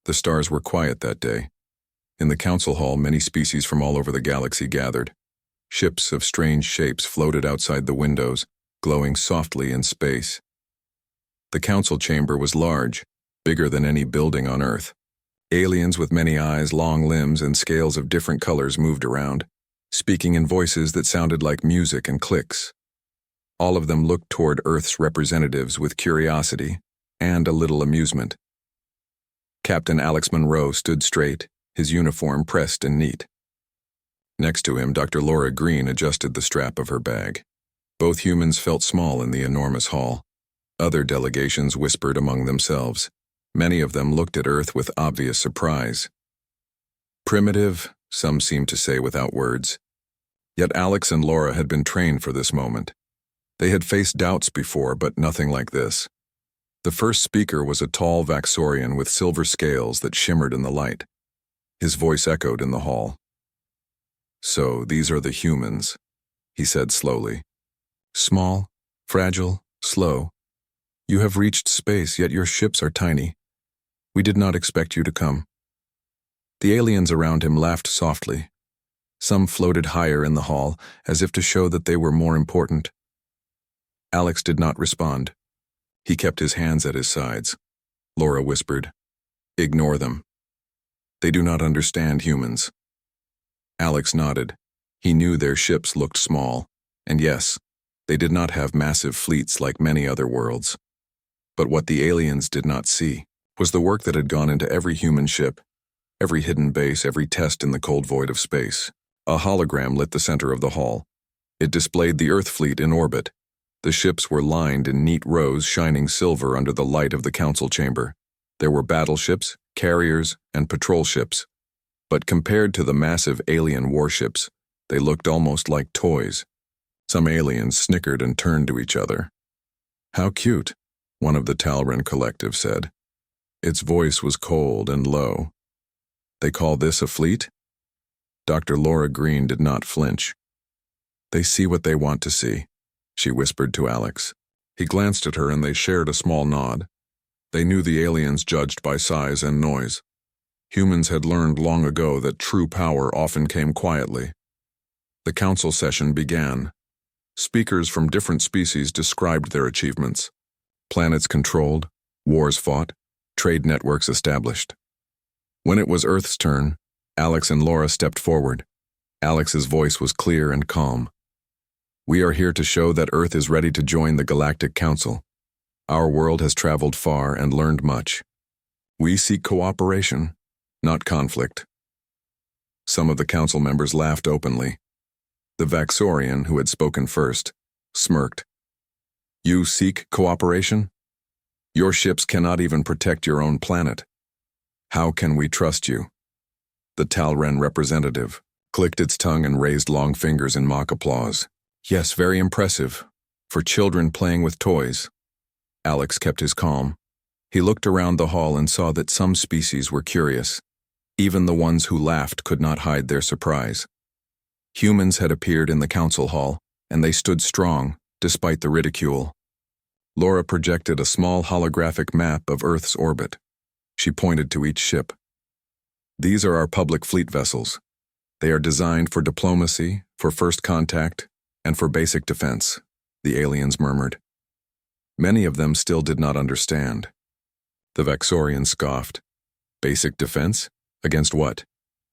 The stars were quiet that day. In the council hall, many species from all over the galaxy gathered. Ships of strange shapes floated outside the windows, glowing softly in space. The council chamber was large, bigger than any building on Earth. Aliens with many eyes, long limbs, and scales of different colors moved around, speaking in voices that sounded like music and clicks. All of them looked toward Earth's representatives with curiosity and a little amusement. Captain Alex Monroe stood straight, his uniform pressed and neat. Next to him, Dr. Laura Green adjusted the strap of her bag. Both humans felt small in the enormous hall. Other delegations whispered among themselves. Many of them looked at Earth with obvious surprise. Primitive, some seemed to say without words. Yet Alex and Laura had been trained for this moment. They had faced doubts before, but nothing like this. The first speaker was a tall Vaxorian with silver scales that shimmered in the light. His voice echoed in the hall. "So, these are the humans," he said slowly. "Small, fragile, slow. You have reached space, yet your ships are tiny. We did not expect you to come." The aliens around him laughed softly. Some floated higher in the hall, as if to show that they were more important. Alex did not respond. He kept his hands at his sides. Laura whispered, "Ignore them. They do not understand humans." Alex nodded. He knew their ships looked small, and yes, they did not have massive fleets like many other worlds. But what the aliens did not see was the work that had gone into every human ship, every hidden base, every test in the cold void of space. A hologram lit the center of the hall. It displayed the Earth fleet in orbit. The ships were lined in neat rows, shining silver under the light of the council chamber. There were battleships, carriers, and patrol ships. But compared to the massive alien warships, they looked almost like toys. Some aliens snickered and turned to each other. "How cute," one of the Talran collective said. Its voice was cold and low. "They call this a fleet?" Dr. Laura Green did not flinch. "They see what they want to see," she whispered to Alex. He glanced at her and they shared a small nod. They knew the aliens judged by size and noise. Humans had learned long ago that true power often came quietly. The council session began. Speakers from different species described their achievements. Planets controlled, wars fought, trade networks established. When it was Earth's turn, Alex and Laura stepped forward. Alex's voice was clear and calm. "We are here to show that Earth is ready to join the Galactic Council. Our world has traveled far and learned much. We seek cooperation, not conflict." Some of the council members laughed openly. The Vaxorian, who had spoken first, smirked. "You seek cooperation? Your ships cannot even protect your own planet. How can we trust you?" The Talran representative clicked its tongue and raised long fingers in mock applause. "Yes, very impressive. For children playing with toys." Alex kept his calm. He looked around the hall and saw that some species were curious. Even the ones who laughed could not hide their surprise. Humans had appeared in the council hall, and they stood strong, despite the ridicule. Laura projected a small holographic map of Earth's orbit. She pointed to each ship. "These are our public fleet vessels. They are designed for diplomacy, for first contact, and for basic defense," the aliens murmured. Many of them still did not understand. The Vaxorian scoffed. "Basic defense? Against what?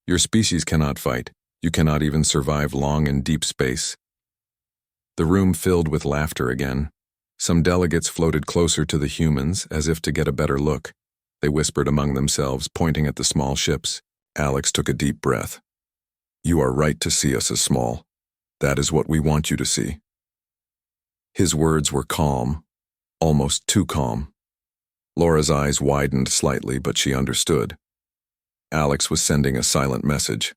Your species cannot fight. You cannot even survive long in deep space." The room filled with laughter again. Some delegates floated closer to the humans as if to get a better look. They whispered among themselves, pointing at the small ships. Alex took a deep breath. "You are right to see us as small. That is what we want you to see." His words were calm, almost too calm. Laura's eyes widened slightly, but she understood. Alex was sending a silent message.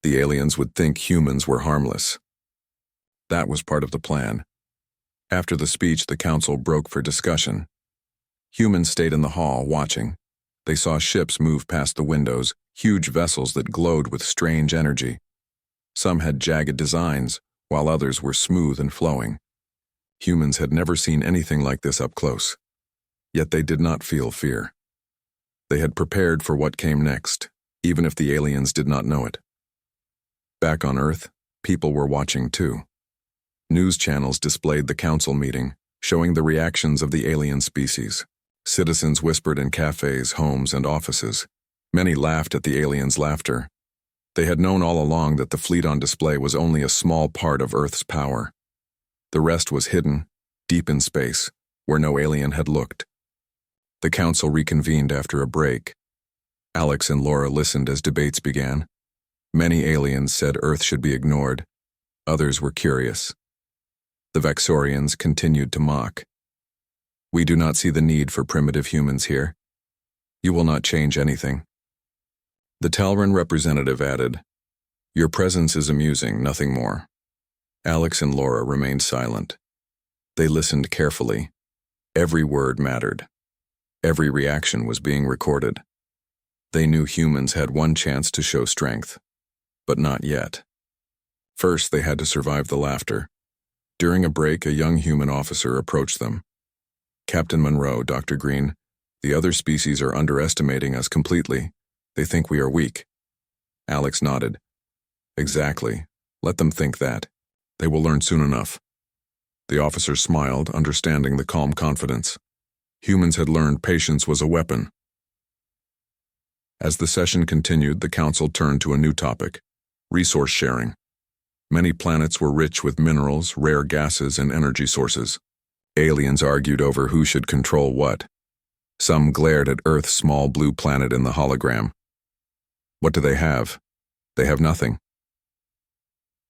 The aliens would think humans were harmless. That was part of the plan. After the speech, the council broke for discussion. Humans stayed in the hall, watching. They saw ships move past the windows, huge vessels that glowed with strange energy. Some had jagged designs, while others were smooth and flowing. Humans had never seen anything like this up close. Yet they did not feel fear. They had prepared for what came next, even if the aliens did not know it. Back on Earth, people were watching too. News channels displayed the council meeting, showing the reactions of the alien species. Citizens whispered in cafes, homes, and offices. Many laughed at the aliens' laughter. They had known all along that the fleet on display was only a small part of Earth's power. The rest was hidden, deep in space, where no alien had looked. The council reconvened after a break. Alex and Laura listened as debates began. Many aliens said Earth should be ignored. Others were curious. The Vaxorians continued to mock. "We do not see the need for primitive humans here. You will not change anything." The Talran representative added, "Your presence is amusing, nothing more." Alex and Laura remained silent. They listened carefully. Every word mattered. Every reaction was being recorded. They knew humans had one chance to show strength, but not yet. First, they had to survive the laughter. During a break, a young human officer approached them. "Captain Monroe, Dr. Green, the other species are underestimating us completely. They think we are weak." Alex nodded. "Exactly. Let them think that. They will learn soon enough." The officer smiled, understanding the calm confidence. Humans had learned patience was a weapon. As the session continued, the council turned to a new topic: resource sharing. Many planets were rich with minerals, rare gases, and energy sources. Aliens argued over who should control what. Some glared at Earth's small blue planet in the hologram. What do they have? They have nothing.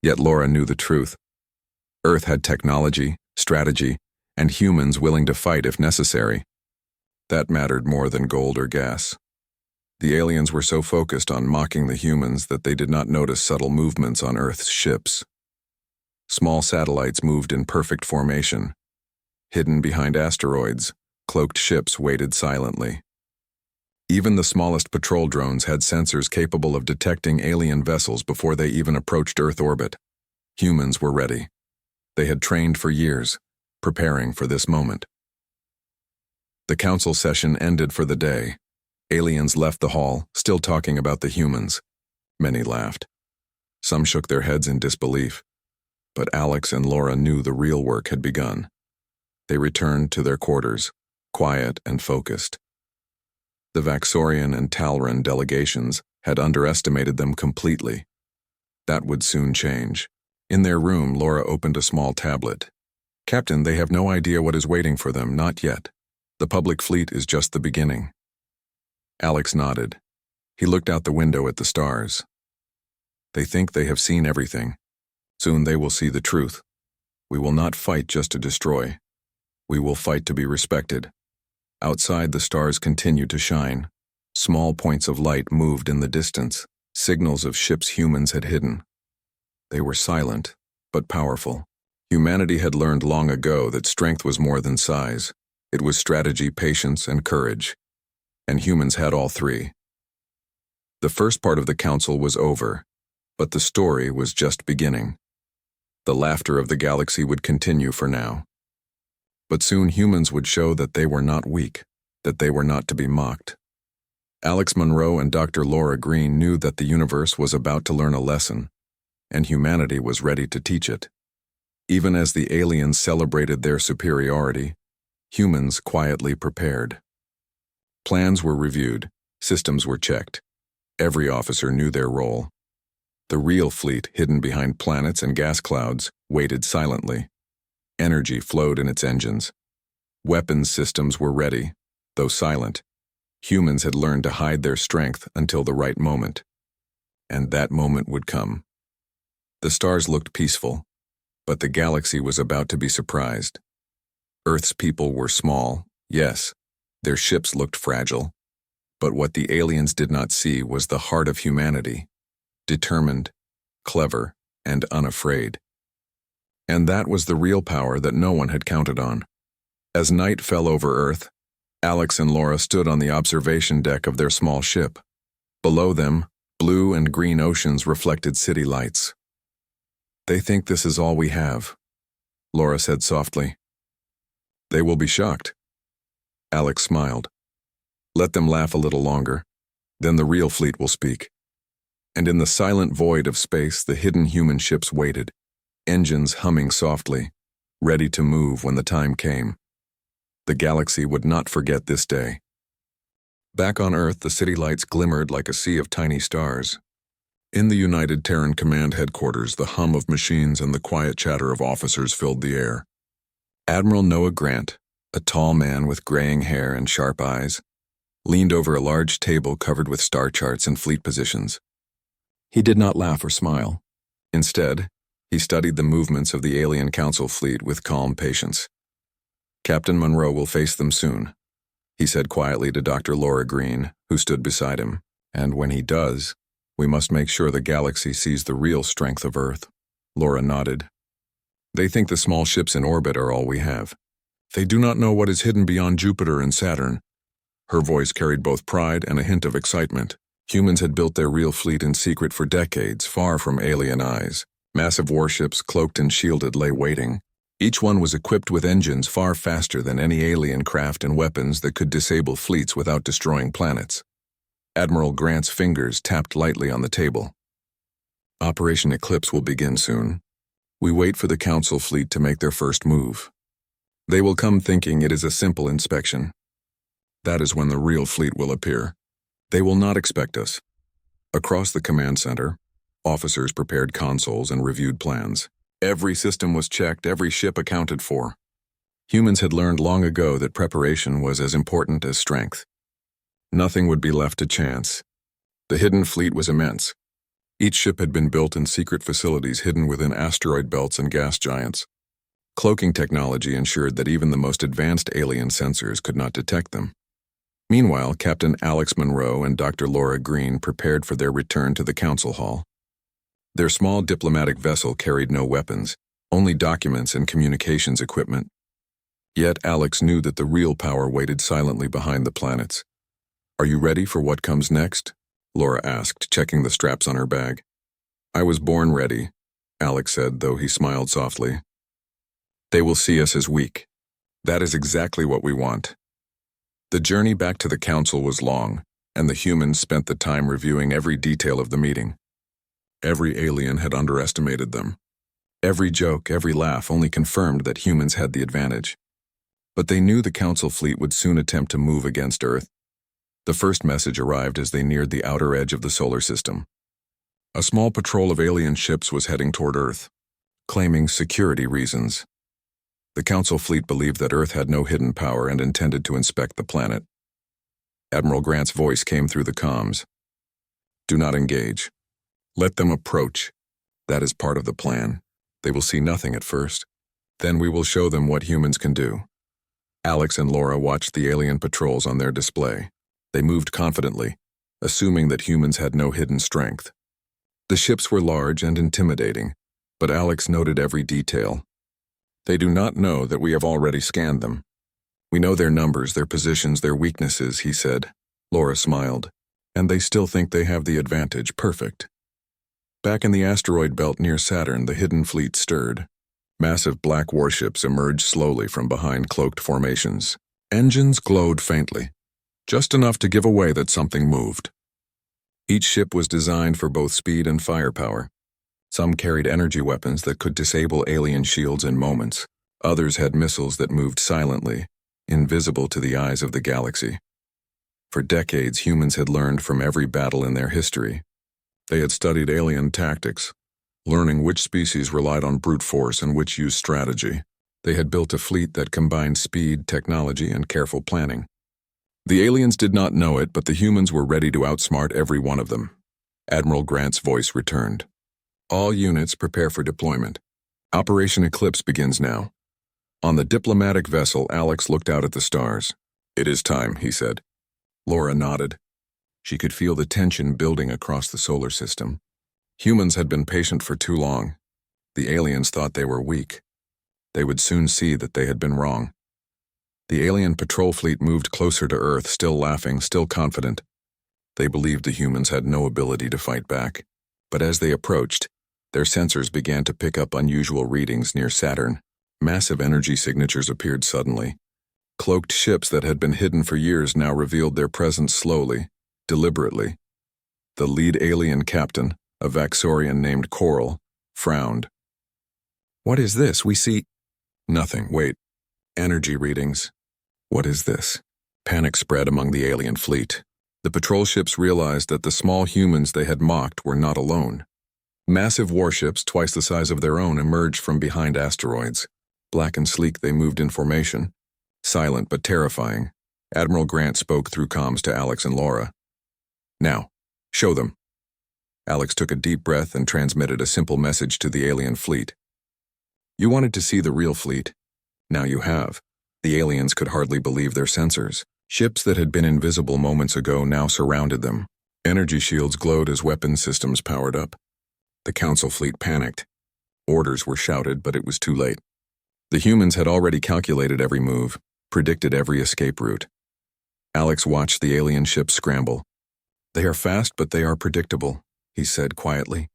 Yet Laura knew the truth. Earth had technology, strategy, and humans willing to fight if necessary. That mattered more than gold or gas. The aliens were so focused on mocking the humans that they did not notice subtle movements on Earth's ships. Small satellites moved in perfect formation. Hidden behind asteroids, cloaked ships waited silently. Even the smallest patrol drones had sensors capable of detecting alien vessels before they even approached Earth orbit. Humans were ready. They had trained for years, preparing for this moment. The council session ended for the day. Aliens left the hall, still talking about the humans. Many laughed. Some shook their heads in disbelief. But Alex and Laura knew the real work had begun. They returned to their quarters, quiet and focused. The Vaxorian and Talran delegations had underestimated them completely. That would soon change. In their room, Laura opened a small tablet. "Captain, they have no idea what is waiting for them, not yet. The public fleet is just the beginning." Alex nodded. He looked out the window at the stars. "They think they have seen everything. Soon they will see the truth. We will not fight just to destroy. We will fight to be respected." Outside, the stars continued to shine. Small points of light moved in the distance, signals of ships humans had hidden. They were silent, but powerful. Humanity had learned long ago that strength was more than size. It was strategy, patience, and courage. And humans had all three. The first part of the council was over, but the story was just beginning. The laughter of the galaxy would continue for now. But soon humans would show that they were not weak, that they were not to be mocked. Alex Monroe and Dr. Laura Green knew that the universe was about to learn a lesson, and humanity was ready to teach it. Even as the aliens celebrated their superiority, humans quietly prepared. Plans were reviewed, systems were checked. Every officer knew their role. The real fleet, hidden behind planets and gas clouds, waited silently. Energy flowed in its engines. Weapons systems were ready, though silent. Humans had learned to hide their strength until the right moment. And that moment would come. The stars looked peaceful, but the galaxy was about to be surprised. Earth's people were small, yes. Their ships looked fragile. But what the aliens did not see was the heart of humanity. Determined, clever, and unafraid. And that was the real power that no one had counted on. As night fell over Earth, Alex and Laura stood on the observation deck of their small ship. Below them, blue and green oceans reflected city lights. "They think this is all we have," Laura said softly. "They will be shocked." Alex smiled. Let them laugh a little longer. Then the real fleet will speak. And in the silent void of space, the hidden human ships waited, engines humming softly, ready to move when the time came. The galaxy would not forget this day. Back on Earth, the city lights glimmered like a sea of tiny stars. In the United Terran Command headquarters, the hum of machines and the quiet chatter of officers filled the air. Admiral Noah Grant, a tall man with graying hair and sharp eyes, leaned over a large table covered with star charts and fleet positions. He did not laugh or smile. Instead, he studied the movements of the Alien Council fleet with calm patience. "Captain Monroe will face them soon," he said quietly to Dr. Laura Green, who stood beside him. "And when he does, we must make sure the galaxy sees the real strength of Earth." Laura nodded. "They think the small ships in orbit are all we have. They do not know what is hidden beyond Jupiter and Saturn." Her voice carried both pride and a hint of excitement. Humans had built their real fleet in secret for decades, far from alien eyes. Massive warships, cloaked and shielded, lay waiting. Each one was equipped with engines far faster than any alien craft and weapons that could disable fleets without destroying planets. Admiral Grant's fingers tapped lightly on the table. "Operation Eclipse will begin soon. We wait for the Council fleet to make their first move. They will come thinking it is a simple inspection. That is when the real fleet will appear. They will not expect us." Across the command center, officers prepared consoles and reviewed plans. Every system was checked, every ship accounted for. Humans had learned long ago that preparation was as important as strength. Nothing would be left to chance. The hidden fleet was immense. Each ship had been built in secret facilities hidden within asteroid belts and gas giants. Cloaking technology ensured that even the most advanced alien sensors could not detect them. Meanwhile, Captain Alex Monroe and Dr. Laura Green prepared for their return to the council hall. Their small diplomatic vessel carried no weapons, only documents and communications equipment. Yet Alex knew that the real power waited silently behind the planets. "Are you ready for what comes next?" Laura asked, checking the straps on her bag. "I was born ready," Alex said, though he smiled softly. "They will see us as weak. That is exactly what we want." The journey back to the council was long, and the humans spent the time reviewing every detail of the meeting. Every alien had underestimated them. Every joke, every laugh only confirmed that humans had the advantage. But they knew the council fleet would soon attempt to move against Earth. The first message arrived as they neared the outer edge of the solar system. A small patrol of alien ships was heading toward Earth, claiming security reasons. The Council fleet believed that Earth had no hidden power and intended to inspect the planet. Admiral Grant's voice came through the comms. "Do not engage. Let them approach. That is part of the plan. They will see nothing at first. Then we will show them what humans can do." Alex and Laura watched the alien patrols on their display. They moved confidently, assuming that humans had no hidden strength. The ships were large and intimidating, but Alex noted every detail. "They do not know that we have already scanned them. We know their numbers, their positions, their weaknesses," he said. Laura smiled. "And they still think they have the advantage. Perfect." Back in the asteroid belt near Saturn, the hidden fleet stirred. Massive black warships emerged slowly from behind cloaked formations. Engines glowed faintly, just enough to give away that something moved. Each ship was designed for both speed and firepower. Some carried energy weapons that could disable alien shields in moments. Others had missiles that moved silently, invisible to the eyes of the galaxy. For decades, humans had learned from every battle in their history. They had studied alien tactics, learning which species relied on brute force and which used strategy. They had built a fleet that combined speed, technology, and careful planning. The aliens did not know it, but the humans were ready to outsmart every one of them. Admiral Grant's voice returned. "All units prepare for deployment. Operation Eclipse begins now." On the diplomatic vessel, Alex looked out at the stars. "It is time," he said. Laura nodded. She could feel the tension building across the solar system. Humans had been patient for too long. The aliens thought they were weak. They would soon see that they had been wrong. The alien patrol fleet moved closer to Earth, still laughing, still confident. They believed the humans had no ability to fight back. But as they approached, their sensors began to pick up unusual readings near Saturn. Massive energy signatures appeared suddenly. Cloaked ships that had been hidden for years now revealed their presence slowly, deliberately. The lead alien captain, a Vaxorian named Coral, frowned. "What is this? We see—" "Nothing, wait. Energy readings." "What is this?" Panic spread among the alien fleet. The patrol ships realized that the small humans they had mocked were not alone. Massive warships, twice the size of their own, emerged from behind asteroids. Black and sleek, they moved in formation. Silent but terrifying, Admiral Grant spoke through comms to Alex and Laura. "Now, show them." Alex took a deep breath and transmitted a simple message to the alien fleet. "You wanted to see the real fleet. Now you have." The aliens could hardly believe their sensors. Ships that had been invisible moments ago now surrounded them. Energy shields glowed as weapon systems powered up. The Council fleet panicked. Orders were shouted, but it was too late. The humans had already calculated every move, predicted every escape route. Alex watched the alien ships scramble. "They are fast, but they are predictable," he said quietly.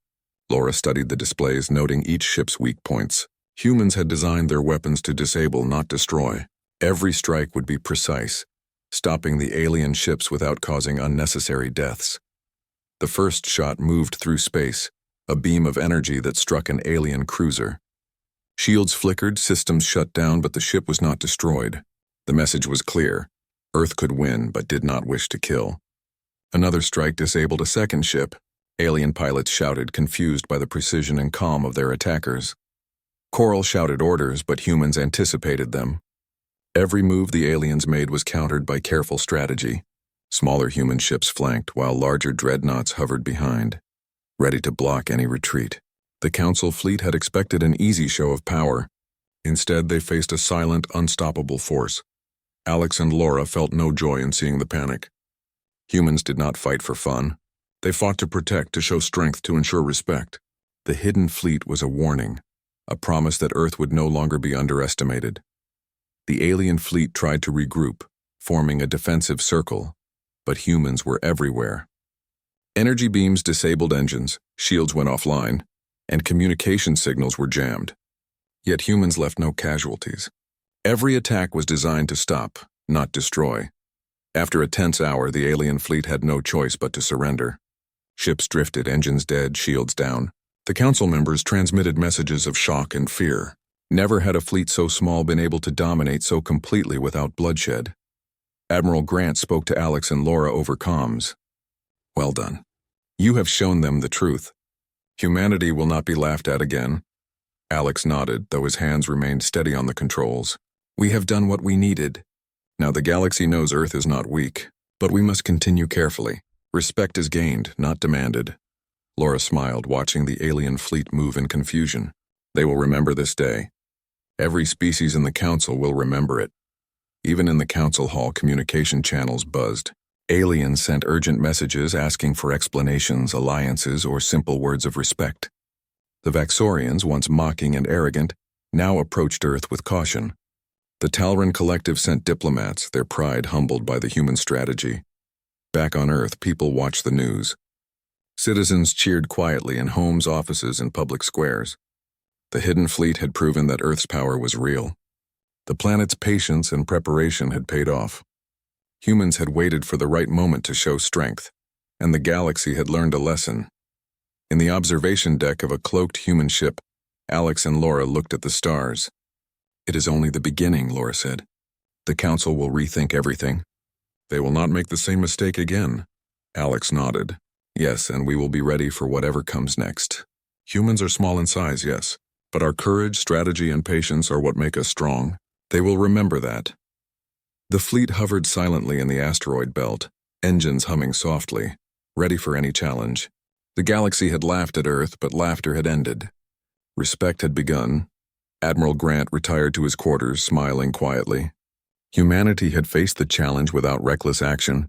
Laura studied the displays, noting each ship's weak points. Humans had designed their weapons to disable, not destroy. Every strike would be precise, stopping the alien ships without causing unnecessary deaths. The first shot moved through space, a beam of energy that struck an alien cruiser. Shields flickered, systems shut down, but the ship was not destroyed. The message was clear. Earth could win, but did not wish to kill. Another strike disabled a second ship. Alien pilots shouted, confused by the precision and calm of their attackers. Coral shouted orders, but humans anticipated them. Every move the aliens made was countered by careful strategy. Smaller human ships flanked, while larger dreadnoughts hovered behind, ready to block any retreat. The Council fleet had expected an easy show of power. Instead, they faced a silent, unstoppable force. Alex and Laura felt no joy in seeing the panic. Humans did not fight for fun. They fought to protect, to show strength, to ensure respect. The hidden fleet was a warning, a promise that Earth would no longer be underestimated. The alien fleet tried to regroup, forming a defensive circle, but humans were everywhere. Energy beams disabled engines, shields went offline, and communication signals were jammed. Yet humans left no casualties. Every attack was designed to stop, not destroy. After a tense hour, the alien fleet had no choice but to surrender. Ships drifted, engines dead, shields down. The Council members transmitted messages of shock and fear. Never had a fleet so small been able to dominate so completely without bloodshed. Admiral Grant spoke to Alex and Laura over comms. "Well done. You have shown them the truth. Humanity will not be laughed at again." Alex nodded, though his hands remained steady on the controls. "We have done what we needed. Now the galaxy knows Earth is not weak, but we must continue carefully. Respect is gained, not demanded." Laura smiled, watching the alien fleet move in confusion. They will remember this day. Every species in the Council will remember it. Even in the Council hall, communication channels buzzed. Aliens sent urgent messages asking for explanations, alliances, or simple words of respect. The Vaxorians, once mocking and arrogant, now approached Earth with caution. The Talran Collective sent diplomats, their pride humbled by the human strategy. Back on Earth, people watched the news. Citizens cheered quietly in homes, offices, and public squares. The hidden fleet had proven that Earth's power was real. The planet's patience and preparation had paid off. Humans had waited for the right moment to show strength, and the galaxy had learned a lesson. In the observation deck of a cloaked human ship, Alex and Laura looked at the stars. "It is only the beginning," Laura said. "The Council will rethink everything. They will not make the same mistake again." Alex nodded. "Yes, and we will be ready for whatever comes next. Humans are small in size, yes, but our courage, strategy, and patience are what make us strong. They will remember that." The fleet hovered silently in the asteroid belt, engines humming softly, ready for any challenge. The galaxy had laughed at Earth, but laughter had ended. Respect had begun. Admiral Grant retired to his quarters, smiling quietly. Humanity had faced the challenge without reckless action,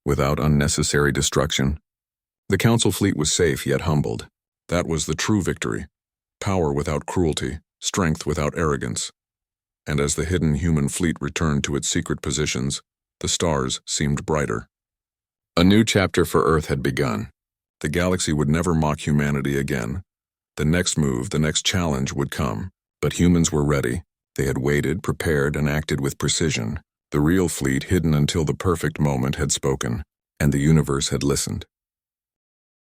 without unnecessary destruction. The Council fleet was safe yet humbled. That was the true victory. Power without cruelty, strength without arrogance. And as the hidden human fleet returned to its secret positions, the stars seemed brighter. A new chapter for Earth had begun. The galaxy would never mock humanity again. The next move, the next challenge would come. But humans were ready. They had waited, prepared, and acted with precision. The real fleet hidden until the perfect moment had spoken, and the universe had listened.